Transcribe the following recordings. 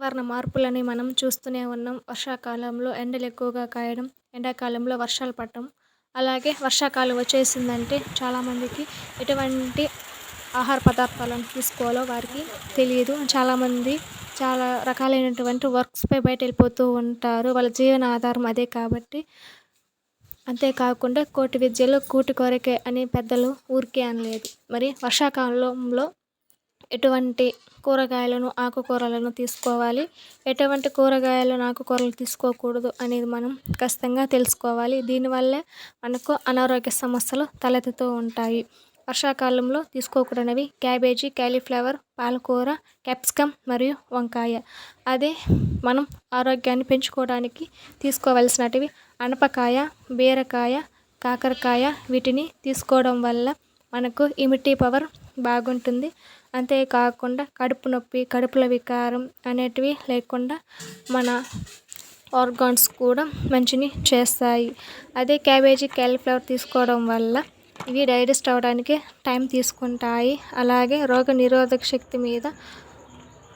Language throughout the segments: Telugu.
వాతావరణ మార్పులని మనం చూస్తూనే ఉన్నాం. వర్షాకాలంలో ఎండలు ఎక్కువగా కాయడం, ఎండాకాలంలో వర్షాలు పడటం. అలాగే వర్షాకాలం వచ్చేసిందంటే చాలామందికి ఎటువంటి ఆహార పదార్థాలను తీసుకోవాలో వారికి తెలియదు. చాలామంది చాలా రకాలైనటువంటి వర్క్స్‌పై బయటెళ్ళిపోతూ ఉంటారు. వాళ్ళ జీవన ఆధారం అదే కాబట్టి. అంతేకాకుండా కోటి విద్యలు కూటి కొరకే అని పెద్దలు ఊరికే అనలేదు. మరి వర్షాకాలంలో ఎటువంటి కూరగాయలను, ఆకుకూరలను తీసుకోవాలి, ఎటువంటి కూరగాయలను, ఆకుకూరలు తీసుకోకూడదు అనేది మనం ఖచ్చితంగా తెలుసుకోవాలి. దీనివల్లే మనకు అనారోగ్య సమస్యలు తలెత్తుతూ ఉంటాయి. వర్షాకాలంలో తీసుకోకూడనివి క్యాబేజీ, కాలీఫ్లవర్, పాలకూర, క్యాప్సికమ్ మరియు వంకాయ. అదే మనం ఆరోగ్యాన్ని పెంచుకోవడానికి తీసుకోవలసినటివి అనపకాయ, బీరకాయ, కాకరకాయ. వీటిని తీసుకోవడం వల్ల మనకు ఇమ్యూనిటీ పవర్ బాగుంటుంది. అంతేకాకుండా కడుపు నొప్పి, కడుపులో వికారం అనేటివి లేకుండా మన ఆర్గాన్స్ కూడా మంచిని చేస్తాయి. అదే క్యాబేజీ, కాలీఫ్లవర్ తీసుకోవడం వల్ల ఇవి డైజెస్ట్ అవ్వడానికి టైం తీసుకుంటాయి. అలాగే రోగనిరోధక శక్తి మీద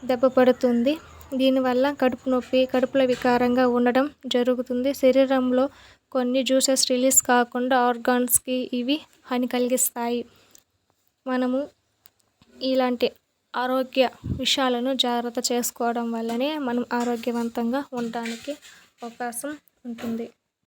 దెబ్బ పడుతుంది. దీనివల్ల కడుపు నొప్పి, కడుపులో వికారంగా ఉండడం జరుగుతుంది. శరీరంలో కొన్ని జ్యూసెస్ రిలీజ్ కాకుండా ఆర్గాన్స్‌కి ఇవి హాని కలిగిస్తాయి. మనము ఇలాంటి ఆరోగ్య విషయాలను జాగ్రత్త చేసుకోవడం వల్లనే మనం ఆరోగ్యవంతంగా ఉండడానికి అవకాశం ఉంటుంది.